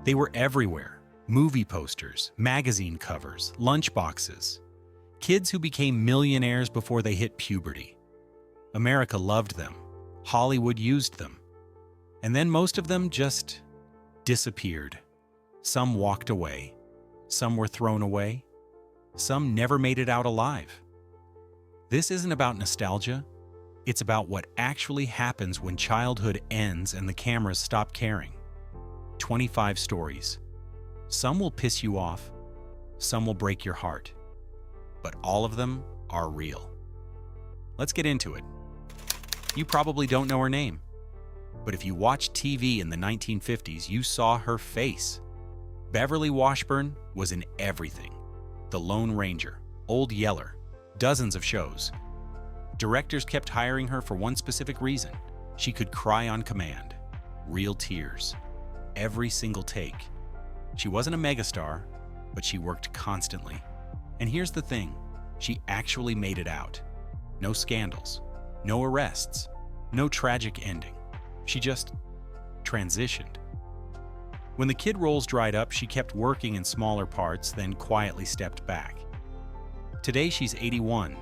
They were everywhere. Movie posters, magazine covers, lunchboxes. Kids who became millionaires before they hit puberty. America loved them. Hollywood used them. And then most of them just disappeared. Some walked away. Some were thrown away. Some never made it out alive. This isn't about nostalgia. It's about what actually happens when childhood ends and the cameras stop caring. 25 stories. Some will piss you off. Some will break your heart. But all of them are real. Let's get into it. You probably don't know her name. But if you watched TV in the 1950s, you saw her face. Beverly Washburn was in everything. The Lone Ranger, Old Yeller, dozens of shows. Directors kept hiring her for one specific reason. She could cry on command. Real tears. Every single take. She wasn't a megastar, but she worked constantly. And here's the thing, she actually made it out. No scandals, no arrests, no tragic ending. She just transitioned. When the kid roles dried up, she kept working in smaller parts, then quietly stepped back. Today she's 81,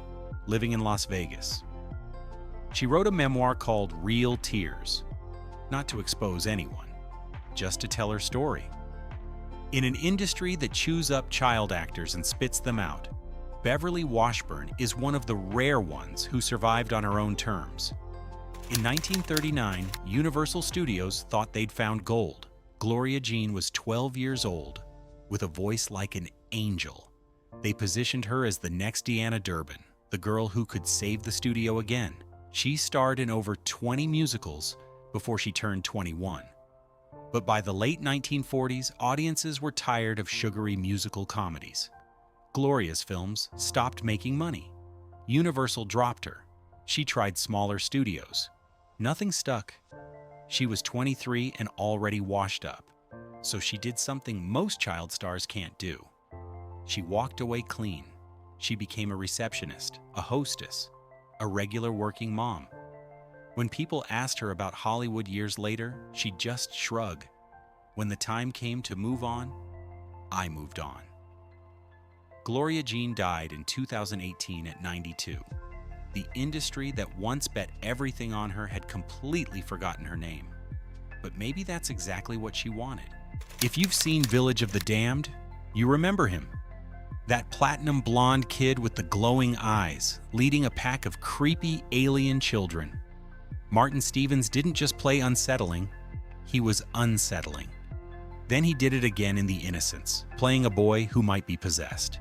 living in Las Vegas. She wrote a memoir called Real Tears, not to expose anyone, just to tell her story. In an industry that chews up child actors and spits them out, Beverly Washburn is one of the rare ones who survived on her own terms. In 1939, Universal Studios thought they'd found gold. Gloria Jean was 12 years old, with a voice like an angel. They positioned her as the next Deanna Durbin, the girl who could save the studio again. She starred in over 20 musicals before she turned 21. But by the late 1940s, audiences were tired of sugary musical comedies. Gloria's films stopped making money. Universal dropped her. She tried smaller studios. Nothing stuck. She was 23 and already washed up, so she did something most child stars can't do. She walked away clean. She became a receptionist, a hostess, a regular working mom. When people asked her about Hollywood years later, she'd just shrug. When the time came to move on, I moved on. Gloria Jean died in 2018 at 92. The industry that once bet everything on her had completely forgotten her name. But maybe that's exactly what she wanted. If you've seen Village of the Damned, you remember him. That platinum blonde kid with the glowing eyes, leading a pack of creepy alien children. Martin Stevens didn't just play unsettling, he was unsettling. Then he did it again in The Innocents, playing a boy who might be possessed.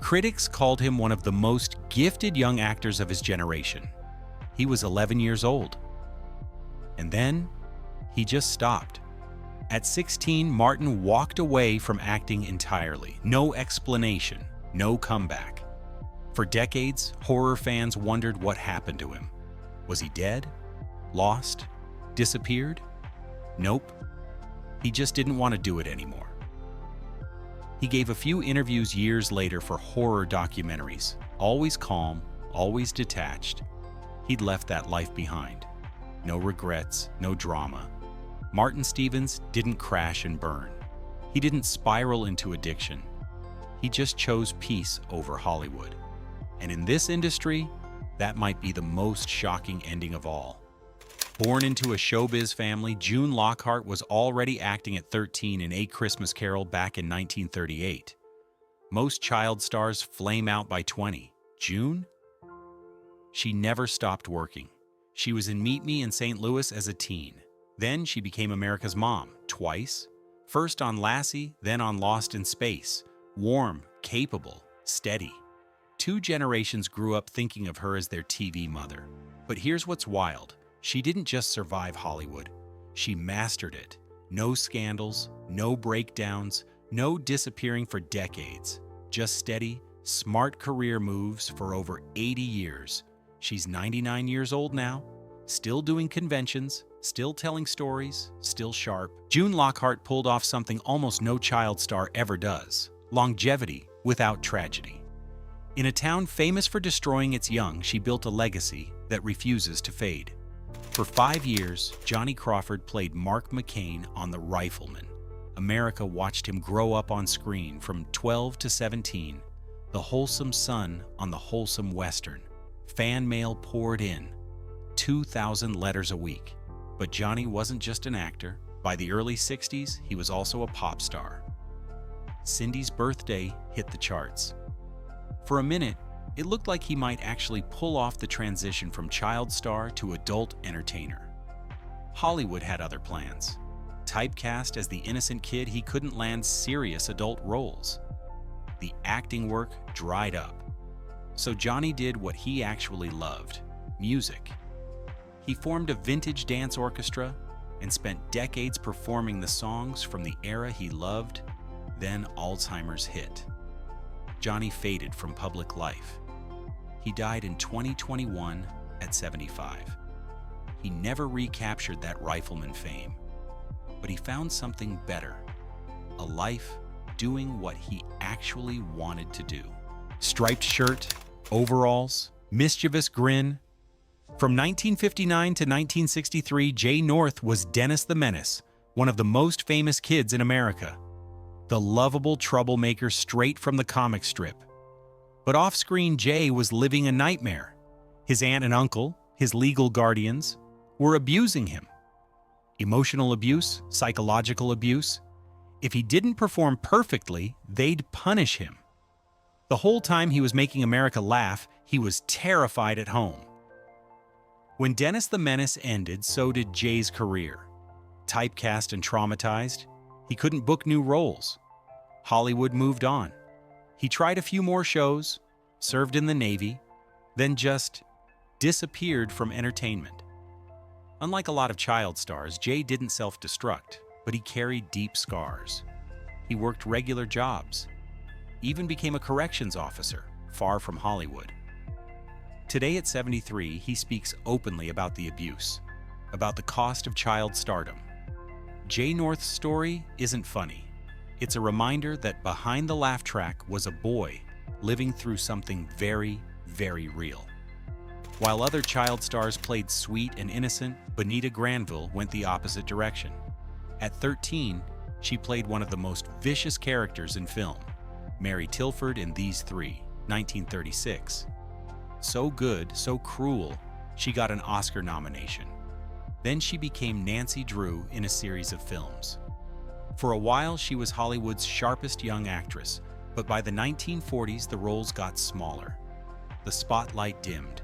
Critics called him one of the most gifted young actors of his generation. He was 11 years old. And then, he just stopped. At 16, Martin walked away from acting entirely. No explanation, no comeback. For decades, horror fans wondered what happened to him. Was he dead? Lost? Disappeared? Nope. He just didn't want to do it anymore. He gave a few interviews years later for horror documentaries. Always calm, always detached. He'd left that life behind. No regrets, no drama. Martin Stevens didn't crash and burn. He didn't spiral into addiction. He just chose peace over Hollywood. And in this industry, that might be the most shocking ending of all. Born into a showbiz family, June Lockhart was already acting at 13 in A Christmas Carol back in 1938. Most child stars flame out by 20. June? She never stopped working. She was in Meet Me in St. Louis as a teen. Then she became America's Mom, twice. First on Lassie, then on Lost in Space. Warm, capable, steady. 2 generations grew up thinking of her as their TV mother. But here's what's wild. She didn't just survive Hollywood. She mastered it. No scandals, no breakdowns, no disappearing for decades. Just steady, smart career moves for over 80 years. She's 99 years old now, still doing conventions, still telling stories, still sharp. June Lockhart pulled off something almost no child star ever does: longevity without tragedy. In a town famous for destroying its young, she built a legacy that refuses to fade. For 5 years, Johnny Crawford played Mark McCain on The Rifleman, America watched him grow up on screen from 12 to 17, the wholesome son on the wholesome Western. Fan mail poured in, 2,000 letters a week. But Johnny wasn't just an actor. By the early 60s, he was also a pop star. Cindy's Birthday hit the charts. For a minute, it looked like he might actually pull off the transition from child star to adult entertainer. Hollywood had other plans. Typecast as the innocent kid, he couldn't land serious adult roles. The acting work dried up. So Johnny did what he actually loved: music. He formed a vintage dance orchestra and spent decades performing the songs from the era he loved. Then Alzheimer's hit. Johnny faded from public life. He died in 2021 at 75. He never recaptured that rifleman fame, but he found something better: a life doing what he actually wanted to do. Striped shirt, overalls, mischievous grin. From 1959 to 1963, Jay North was Dennis the Menace, one of the most famous kids in America. The lovable troublemaker straight from the comic strip. But off-screen, Jay was living a nightmare. His aunt and uncle, his legal guardians, were abusing him. Emotional abuse, psychological abuse. If he didn't perform perfectly, they'd punish him. The whole time he was making America laugh, he was terrified at home. When Dennis the Menace ended, so did Jay's career. Typecast and traumatized, he couldn't book new roles. Hollywood moved on. He tried a few more shows, served in the Navy, then just disappeared from entertainment. Unlike a lot of child stars, Jay didn't self-destruct, but he carried deep scars. He worked regular jobs, even became a corrections officer, far from Hollywood. Today at 73, he speaks openly about the abuse, about the cost of child stardom. Jay North's story isn't funny. It's a reminder that behind the laugh track was a boy living through something very, very real. While other child stars played sweet and innocent, Bonita Granville went the opposite direction. At 13, she played one of the most vicious characters in film, Mary Tilford in These Three, 1936. So good, so cruel, she got an Oscar nomination. Then she became Nancy Drew in a series of films. For a while, she was Hollywood's sharpest young actress, but by the 1940s, the roles got smaller. The spotlight dimmed.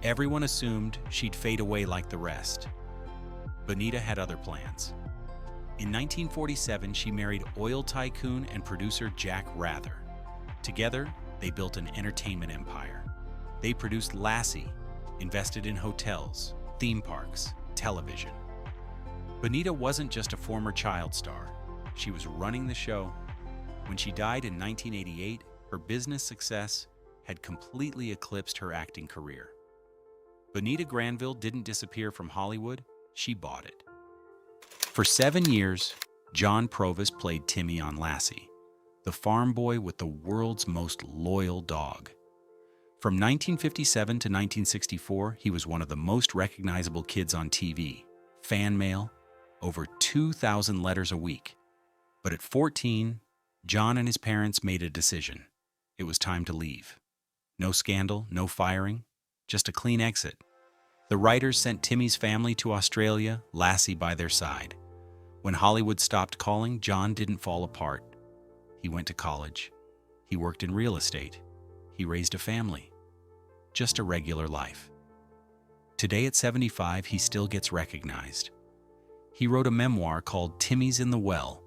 Everyone assumed she'd fade away like the rest. Bonita had other plans. In 1947, she married oil tycoon and producer Jack Rather. Together, they built an entertainment empire. They produced Lassie, invested in hotels, theme parks, television. Bonita wasn't just a former child star. She was running the show. When she died in 1988, her business success had completely eclipsed her acting career. Bonita Granville didn't disappear from Hollywood, she bought it. For 7 years, Jon Provost played Timmy on Lassie, the farm boy with the world's most loyal dog. From 1957 to 1964, he was one of the most recognizable kids on TV. Fan mail, over 2,000 letters a week. But at 14, Jon and his parents made a decision. It was time to leave. No scandal, no firing, just a clean exit. The writers sent Timmy's family to Australia, Lassie by their side. When Hollywood stopped calling, Jon didn't fall apart. He went to college. He worked in real estate. He raised a family. Just a regular life. Today at 75, he still gets recognized. He wrote a memoir called Timmy's in the Well,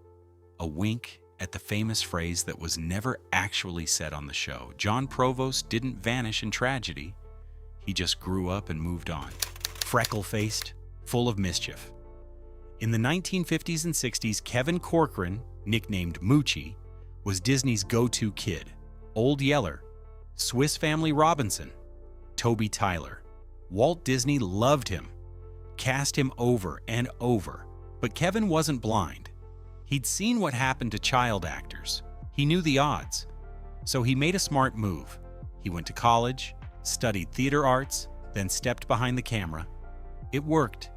a wink at the famous phrase that was never actually said on the show. Jon Provost didn't vanish in tragedy. He just grew up and moved on. Freckle-faced, full of mischief. In the 1950s and 60s, Kevin Corcoran, nicknamed Moochie, was Disney's go-to kid. Old Yeller, Swiss Family Robinson, Toby Tyler. Walt Disney loved him, cast him over and over. But Kevin wasn't blind. He'd seen what happened to child actors. He knew the odds. So he made a smart move. He went to college, studied theater arts, then stepped behind the camera. It worked.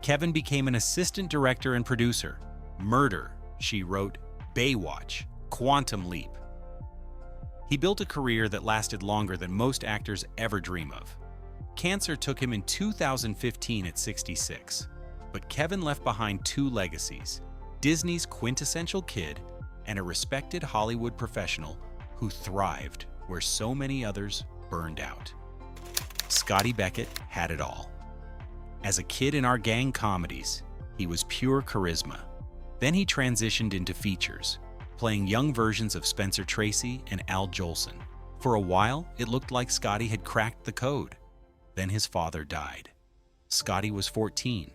Kevin became an assistant director and producer. Murder, she wrote Baywatch, Quantum Leap. He built a career that lasted longer than most actors ever dream of. Cancer took him in 2015 at 66, but Kevin left behind two legacies: Disney's quintessential kid and a respected Hollywood professional who thrived where so many others burned out. Scotty Beckett had it all. As a kid in our gang comedies, he was pure charisma. Then he transitioned into features, playing young versions of Spencer Tracy and Al Jolson. For a while, it looked like Scotty had cracked the code. Then his father died. Scotty was 14.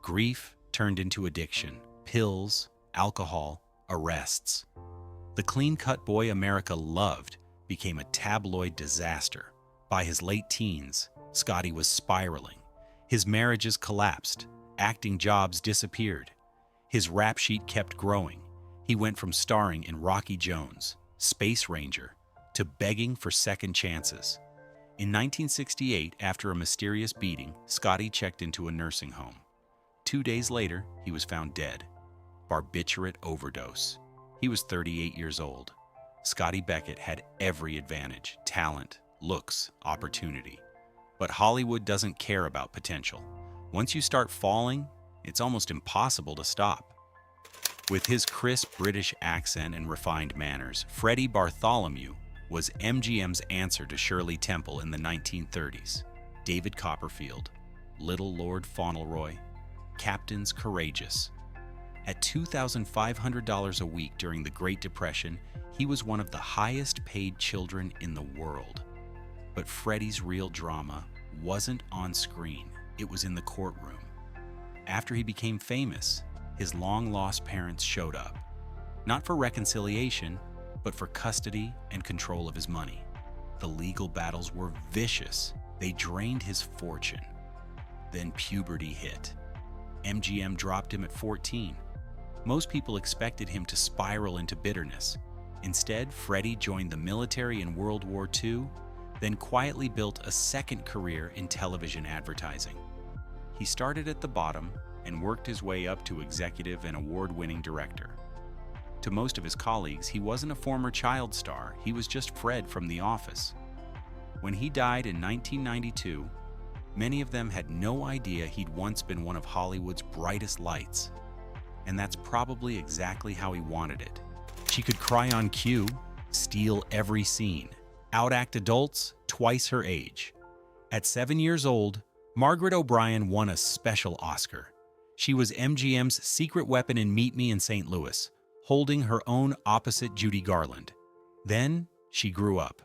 Grief turned into addiction, pills, alcohol, arrests. The clean-cut boy America loved became a tabloid disaster. By his late teens, Scotty was spiraling. His marriages collapsed. Acting jobs disappeared. His rap sheet kept growing. He went from starring in Rocky Jones, Space Ranger, to begging for second chances. In 1968, after a mysterious beating, Scotty checked into a nursing home. 2 days later, he was found dead. Barbiturate overdose. He was 38 years old. Scotty Beckett had every advantage: talent, looks, opportunity. But Hollywood doesn't care about potential. Once you start falling, it's almost impossible to stop. With his crisp British accent and refined manners, Freddie Bartholomew was MGM's answer to Shirley Temple in the 1930s. David Copperfield, Little Lord Fauntleroy, Captains Courageous. At $2,500 a week during the Great Depression, he was one of the highest-paid children in the world. But Freddie's real drama wasn't on screen, it was in the courtroom. After he became famous, his long-lost parents showed up. Not for reconciliation, but for custody and control of his money. The legal battles were vicious. They drained his fortune. Then puberty hit. MGM dropped him at 14. Most people expected him to spiral into bitterness. Instead, Freddie joined the military in World War II, then quietly built a second career in television advertising. He started at the bottom and worked his way up to executive and award-winning director. To most of his colleagues, he wasn't a former child star, he was just Fred from The Office. When he died in 1992, many of them had no idea he'd once been one of Hollywood's brightest lights. And that's probably exactly how he wanted it. She could cry on cue, steal every scene, outact adults twice her age. At 7 years old, Margaret O'Brien won a special Oscar. She was MGM's secret weapon in Meet Me in St. Louis, holding her own opposite Judy Garland. Then she grew up.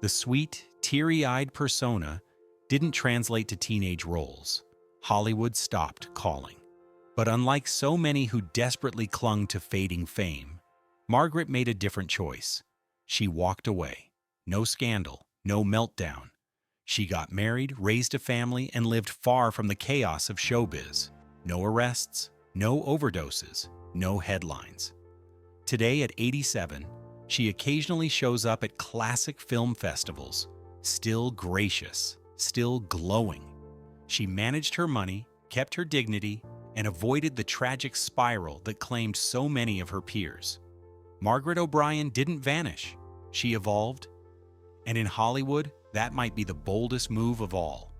The sweet, teary-eyed persona didn't translate to teenage roles. Hollywood stopped calling. But unlike so many who desperately clung to fading fame, Margaret made a different choice. She walked away. No scandal, no meltdown. She got married, raised a family, and lived far from the chaos of showbiz. No arrests, no overdoses, no headlines. Today at 87, she occasionally shows up at classic film festivals, still gracious, still glowing. She managed her money, kept her dignity, and avoided the tragic spiral that claimed so many of her peers. Margaret O'Brien didn't vanish. She evolved. And in Hollywood, that might be the boldest move of all.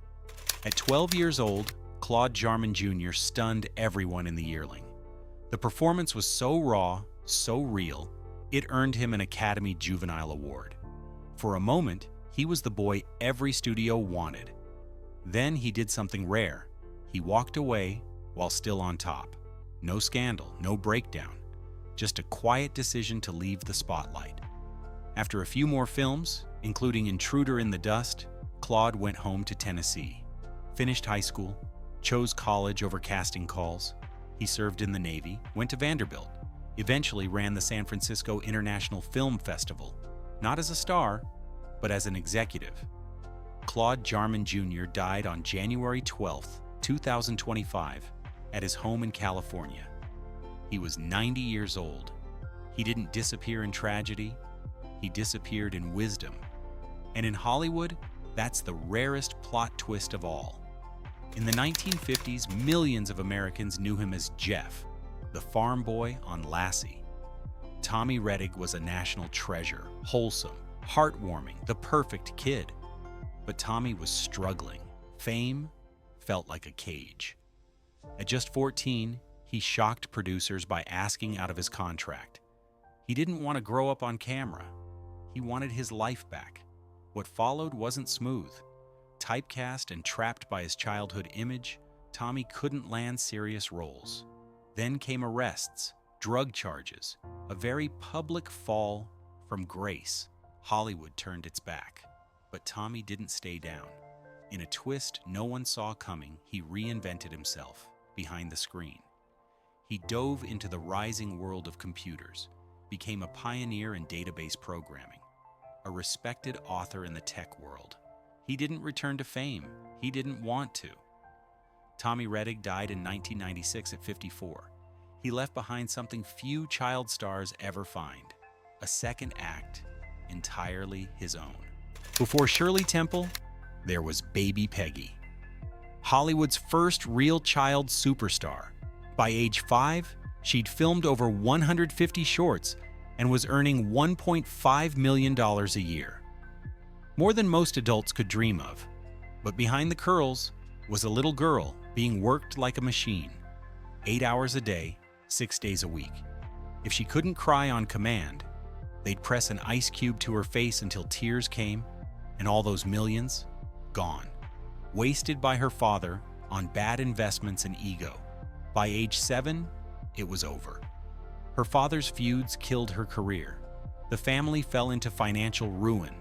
At 12 years old, Claude Jarman Jr. stunned everyone in The Yearling. The performance was so raw, so real, it earned him an Academy Juvenile Award. For a moment, he was the boy every studio wanted. Then he did something rare. He walked away while still on top. No scandal, no breakdown. Just a quiet decision to leave the spotlight. After a few more films, including Intruder in the Dust, Claude went home to Tennessee. Finished high school, chose college over casting calls. He served in the Navy, went to Vanderbilt, eventually ran the San Francisco International Film Festival, not as a star, but as an executive. Claude Jarman Jr. died on January 12, 2025, at his home in California. He was 90 years old. He didn't disappear in tragedy, he disappeared in wisdom. And in Hollywood, that's the rarest plot twist of all. In the 1950s, millions of Americans knew him as Jeff, the farm boy on Lassie. Tommy Rettig was a national treasure, wholesome, heartwarming, the perfect kid. But Tommy was struggling. Fame felt like a cage. At just 14, he shocked producers by asking out of his contract. He didn't want to grow up on camera. He wanted his life back. What followed wasn't smooth. Typecast and trapped by his childhood image, Tommy couldn't land serious roles. Then came arrests, drug charges, a very public fall from grace. Hollywood turned its back. But Tommy didn't stay down. In a twist no one saw coming, he reinvented himself behind the screen. He dove into the rising world of computers, became a pioneer in database programming, a respected author in the tech world. He didn't return to fame. He didn't want to. Tommy Rettig died in 1996 at 54. He left behind something few child stars ever find, a second act entirely his own. Before Shirley Temple, there was baby Peggy, Hollywood's first real child superstar. By age 5, she'd filmed over 150 shorts and was earning $1.5 million a year. More than most adults could dream of. But behind the curls was a little girl being worked like a machine, 8 hours a day, 6 days a week. If she couldn't cry on command, they'd press an ice cube to her face until tears came, and all those millions, gone. Wasted by her father on bad investments and ego. By age 7, it was over. Her father's feuds killed her career. The family fell into financial ruin.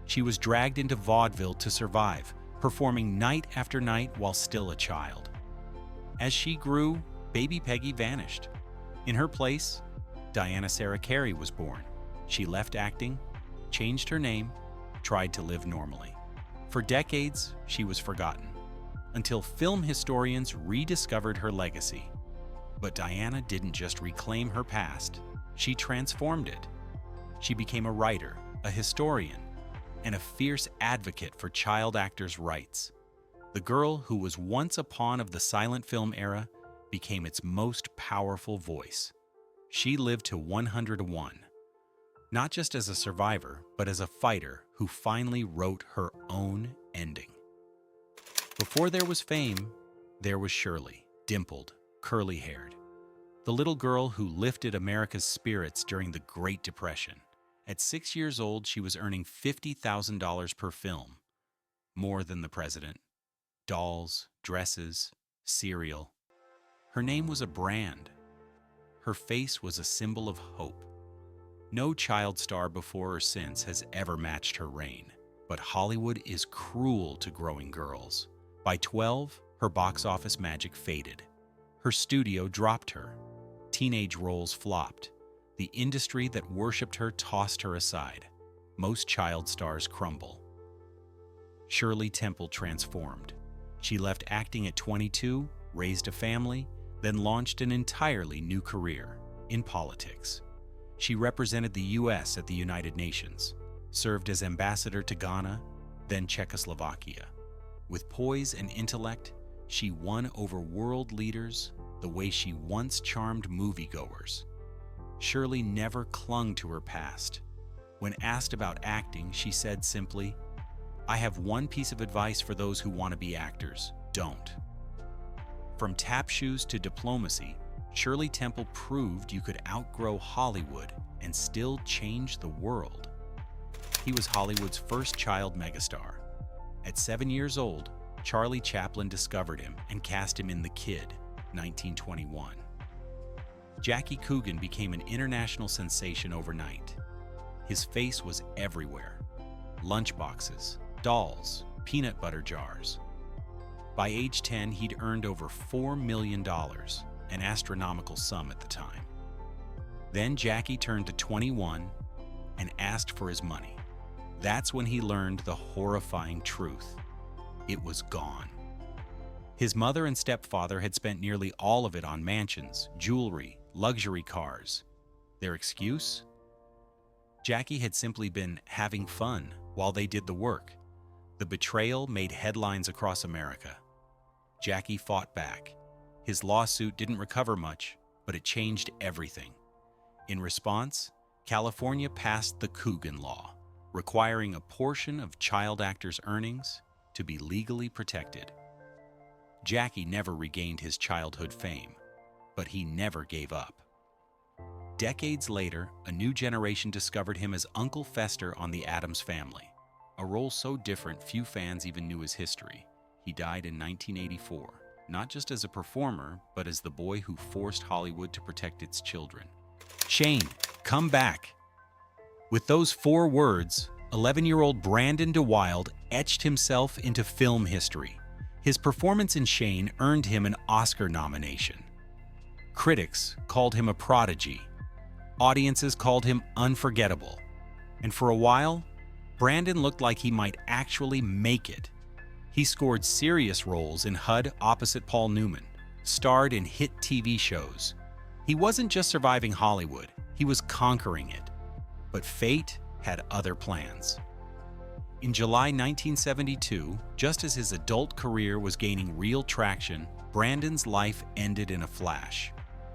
She was dragged into vaudeville to survive, performing night after night while still a child. As she grew, baby Peggy vanished. In her place, Diana Sarah Cary was born. She left acting, changed her name, tried to live normally. For decades, she was forgotten, until film historians rediscovered her legacy. But Diana didn't just reclaim her past, she transformed it. She became a writer, a historian, and a fierce advocate for child actors' rights. The girl who was once a pawn of the silent film era became its most powerful voice. She lived to 101. Not just as a survivor, but as a fighter who finally wrote her own ending. Before there was fame, there was Shirley, dimpled, curly-haired. The little girl who lifted America's spirits during the Great Depression. At 6 years old, she was earning $50,000 per film. More than the president. Dolls, dresses, cereal. Her name was a brand. Her face was a symbol of hope. No child star before or since has ever matched her reign, but Hollywood is cruel to growing girls. By 12, her box office magic faded. Her studio dropped her. Teenage roles flopped. The industry that worshipped her tossed her aside. Most child stars crumble. Shirley Temple transformed. She left acting at 22, raised a family, then launched an entirely new career in politics. She represented the U.S. at the United Nations, served as ambassador to Ghana, then Czechoslovakia. With poise and intellect, she won over world leaders the way she once charmed moviegoers. Shirley never clung to her past. When asked about acting, she said simply, "I have one piece of advice for those who want to be actors: don't." From tap shoes to diplomacy, Shirley Temple proved you could outgrow Hollywood and still change the world. He was Hollywood's first child megastar. At 7 years old, Charlie Chaplin discovered him and cast him in The Kid, 1921. Jackie Coogan became an international sensation overnight. His face was everywhere. Lunchboxes, dolls, peanut butter jars. By age 10, he'd earned over $4 million, an astronomical sum at the time. Then Jackie turned to 21 and asked for his money. That's when he learned the horrifying truth. It was gone. His mother and stepfather had spent nearly all of it on mansions, jewelry, luxury cars. Their excuse? Jackie had simply been having fun while they did the work. The betrayal made headlines across America. Jackie fought back. His lawsuit didn't recover much, but it changed everything. In response, California passed the Coogan law, requiring a portion of child actors' earnings to be legally protected. Jackie never regained his childhood fame, but he never gave up. Decades later, a new generation discovered him as Uncle Fester on The Addams Family, a role so different few fans even knew his history. He died in 1984, not just as a performer, but as the boy who forced Hollywood to protect its children. Shane, come back! With those 4 words, 11-year-old Brandon deWilde etched himself into film history. His performance in Shane earned him an Oscar nomination. Critics called him a prodigy. Audiences called him unforgettable. And for a while, Brandon looked like he might actually make it. He scored serious roles in HUD opposite Paul Newman, starred in hit TV shows. He wasn't just surviving Hollywood, he was conquering it. But fate had other plans. In July 1972, just as his adult career was gaining real traction, Brandon's life ended in a flash.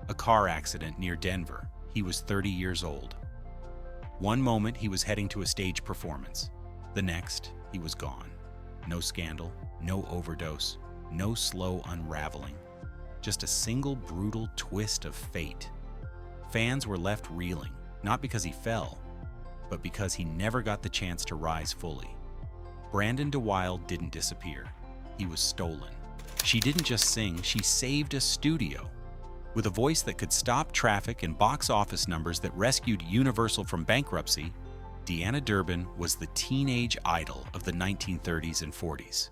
A car accident near Denver. He was 30 years old. One moment he was heading to a stage performance. The next, he was gone. No scandal, no overdose, no slow unraveling. Just a single brutal twist of fate. Fans were left reeling, not because he fell, but because he never got the chance to rise fully. Brandon deWilde didn't disappear. He was stolen. She didn't just sing, she saved a studio. With a voice that could stop traffic and box office numbers that rescued Universal from bankruptcy, Deanna Durbin was the teenage idol of the 1930s and 40s.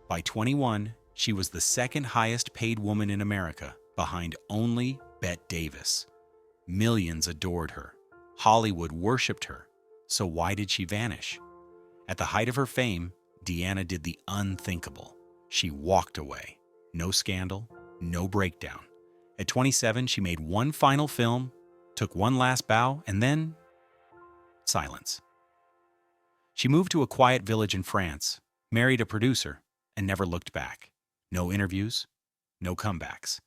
By 21, she was the second highest paid woman in America, behind only Bette Davis. Millions adored her. Hollywood worshipped her. So why did she vanish? At the height of her fame, Deanna did the unthinkable. She walked away. No scandal, no breakdown. At 27, she made one final film, took one last bow, and then silence. She moved to a quiet village in France, married a producer, and never looked back. No interviews, no comebacks.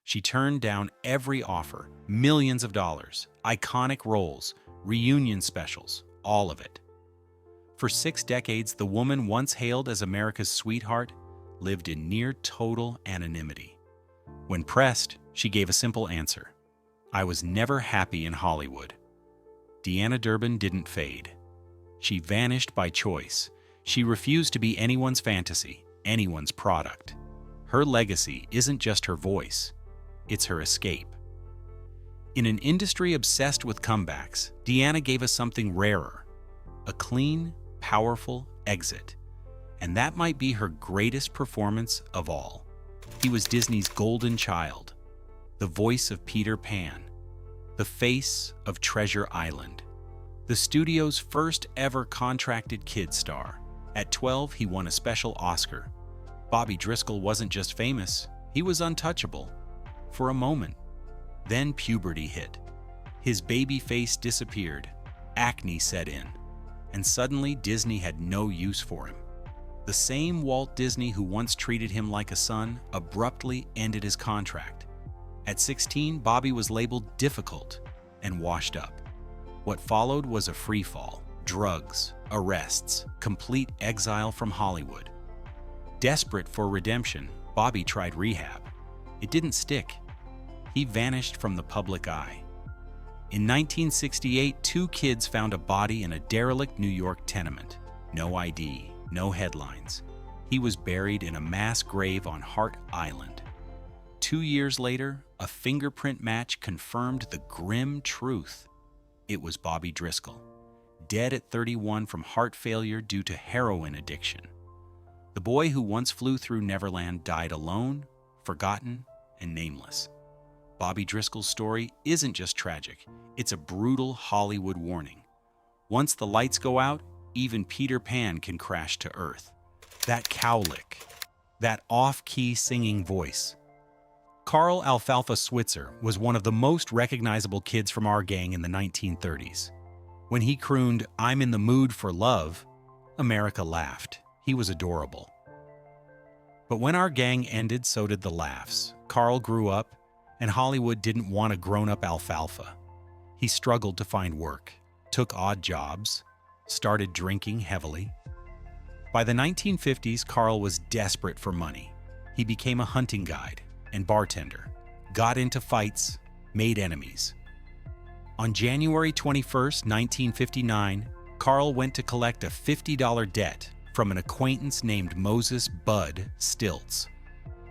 She turned down every offer, millions of dollars, iconic roles, reunion specials, all of it. For 6 decades, the woman once hailed as America's sweetheart lived in near total anonymity. When pressed, she gave a simple answer. I was never happy in Hollywood. Deanna Durbin didn't fade. She vanished by choice. She refused to be anyone's fantasy, anyone's product. Her legacy isn't just her voice, it's her escape. In an industry obsessed with comebacks, Deanna gave us something rarer, a clean, powerful exit. And that might be her greatest performance of all. He was Disney's golden child, the voice of Peter Pan, the face of Treasure Island, the studio's first ever contracted kid star. At 12, he won a special Oscar. Bobby Driscoll wasn't just famous, he was untouchable. For a moment. Then puberty hit. His baby face disappeared, acne set in, and suddenly Disney had no use for him. The same Walt Disney who once treated him like a son abruptly ended his contract. At 16, Bobby was labeled difficult and washed up. What followed was a free fall, drugs, arrests, complete exile from Hollywood. Desperate for redemption, Bobby tried rehab. It didn't stick. He vanished from the public eye. In 1968, 2 kids found a body in a derelict New York tenement. No ID, no headlines. He was buried in a mass grave on Hart Island. 2 years later, a fingerprint match confirmed the grim truth. It was Bobby Driscoll, dead at 31 from heart failure due to heroin addiction. The boy who once flew through Neverland died alone, forgotten, and nameless. Bobby Driscoll's story isn't just tragic, it's a brutal Hollywood warning. Once the lights go out, even Peter Pan can crash to earth. That cowlick, that off-key singing voice. Carl Alfalfa Switzer was one of the most recognizable kids from our gang in the 1930s. When he crooned, "I'm in the mood for love," America laughed. He was adorable. But when our gang ended, so did the laughs. Carl grew up, and Hollywood didn't want a grown-up Alfalfa. He struggled to find work, took odd jobs, started drinking heavily. By the 1950s, Carl was desperate for money. He became a hunting guide and bartender, got into fights, made enemies. On January 21, 1959, Carl went to collect a $50 debt from an acquaintance named Moses Bud Stilts.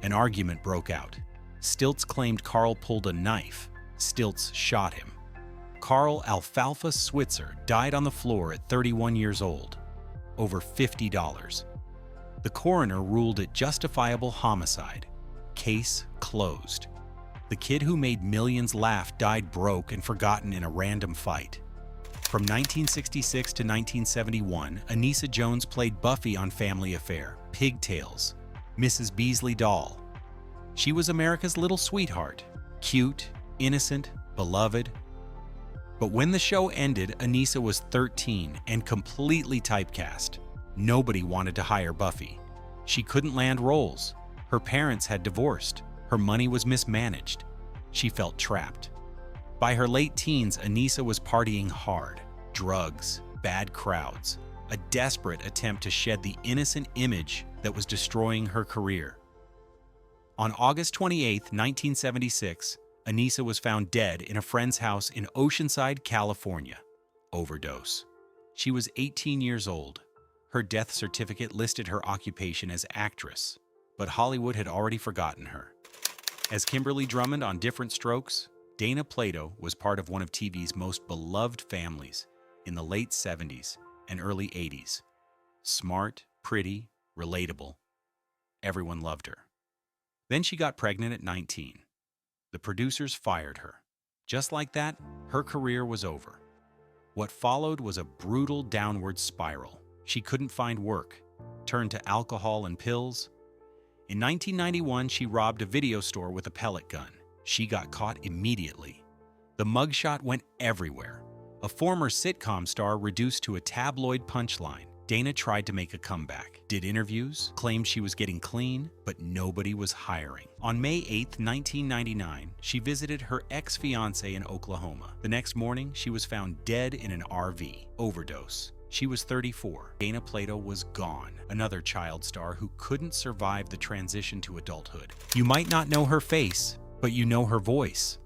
An argument broke out. Stilts claimed Carl pulled a knife. Stilts shot him. Carl Alfalfa Switzer died on the floor at 31 years old. Over $50. The coroner ruled it justifiable homicide. Case closed. The kid who made millions laugh died broke and forgotten in a random fight. From 1966 to 1971, Anissa Jones played Buffy on Family Affair, Pigtails, Mrs. Beasley Doll. She was America's little sweetheart, cute, innocent, beloved. But when the show ended, Anissa was 13 and completely typecast. Nobody wanted to hire Buffy. She couldn't land roles. Her parents had divorced. Her money was mismanaged. She felt trapped. By her late teens, Anissa was partying hard. Drugs, bad crowds, a desperate attempt to shed the innocent image that was destroying her career. On August 28, 1976, Anissa was found dead in a friend's house in Oceanside, California. Overdose. She was 18 years old. Her death certificate listed her occupation as actress, but Hollywood had already forgotten her. As Kimberly Drummond on Different Strokes, Dana Plato was part of one of TV's most beloved families in the late 70s and early 80s. Smart, pretty, relatable. Everyone loved her. Then she got pregnant at 19. The producers fired her. Just like that, her career was over. What followed was a brutal downward spiral. She couldn't find work, turned to alcohol and pills. In 1991, she robbed a video store with a pellet gun. She got caught immediately. The mugshot went everywhere. A former sitcom star reduced to a tabloid punchline. Dana tried to make a comeback, did interviews, claimed she was getting clean, but nobody was hiring. On May 8, 1999, she visited her ex-fiancé in Oklahoma. The next morning, she was found dead in an RV. Overdose. She was 34. Dana Plato was gone, another child star who couldn't survive the transition to adulthood. You might not know her face, but you know her voice.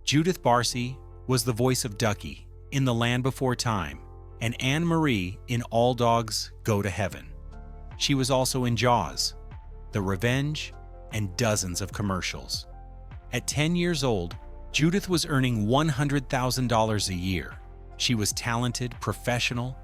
Judith Barsi was the voice of Ducky in The Land Before Time, and Anne Marie in All Dogs Go to Heaven. She was also in Jaws, The Revenge, and dozens of commercials. At 10 years old, Judith was earning $100,000 a year. She was talented, professional,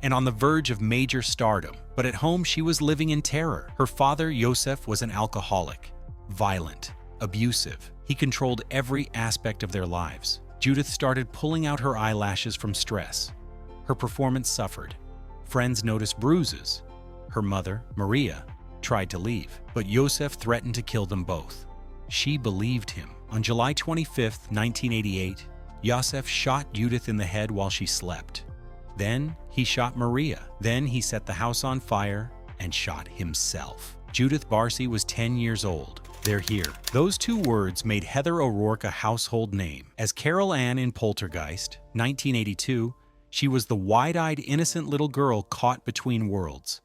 and on the verge of major stardom. But at home, she was living in terror. Her father, Yosef, was an alcoholic, violent, abusive. He controlled every aspect of their lives. Judith started pulling out her eyelashes from stress. Her performance suffered. Friends noticed bruises. Her mother, Maria, tried to leave, but Yosef threatened to kill them both. She believed him. On July 25, 1988, Yosef shot Judith in the head while she slept. Then he shot Maria. Then he set the house on fire and shot himself. Judith Barsi was 10 years old. They're here. Those two words made Heather O'Rourke a household name. As Carol Ann in Poltergeist, 1982, she was the wide-eyed, innocent little girl caught between worlds.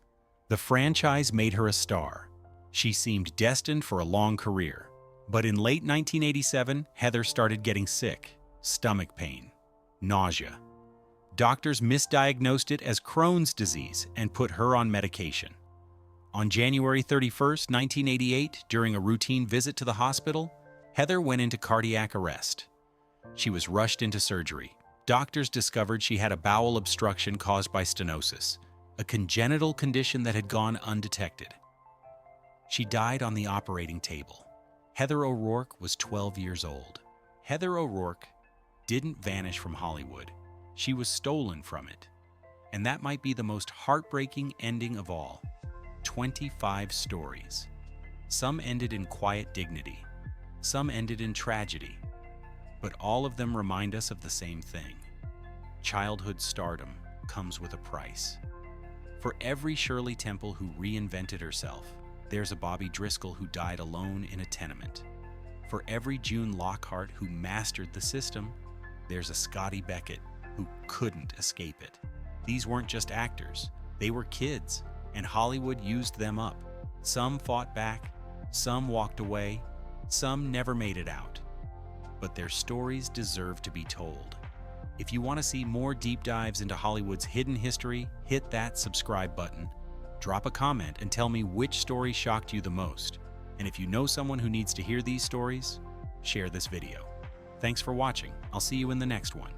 The franchise made her a star. She seemed destined for a long career. But in late 1987, Heather started getting sick. Stomach pain, nausea. Doctors misdiagnosed it as Crohn's disease and put her on medication. On January 31, 1988, during a routine visit to the hospital, Heather went into cardiac arrest. She was rushed into surgery. Doctors discovered she had a bowel obstruction caused by stenosis, a congenital condition that had gone undetected. She died on the operating table. Heather O'Rourke was 12 years old. Heather O'Rourke didn't vanish from Hollywood. She was stolen from it. And that might be the most heartbreaking ending of all. 25 stories. Some ended in quiet dignity. Some ended in tragedy. But all of them remind us of the same thing. Childhood stardom comes with a price. For every Shirley Temple who reinvented herself, there's a Bobby Driscoll who died alone in a tenement. For every June Lockhart who mastered the system, there's a Scotty Beckett who couldn't escape it. These weren't just actors, they were kids, and Hollywood used them up. Some fought back, some walked away, some never made it out. But their stories deserve to be told. If you want to see more deep dives into Hollywood's hidden history, hit that subscribe button. Drop a comment and tell me which story shocked you the most. And if you know someone who needs to hear these stories, share this video. Thanks for watching. I'll see you in the next one.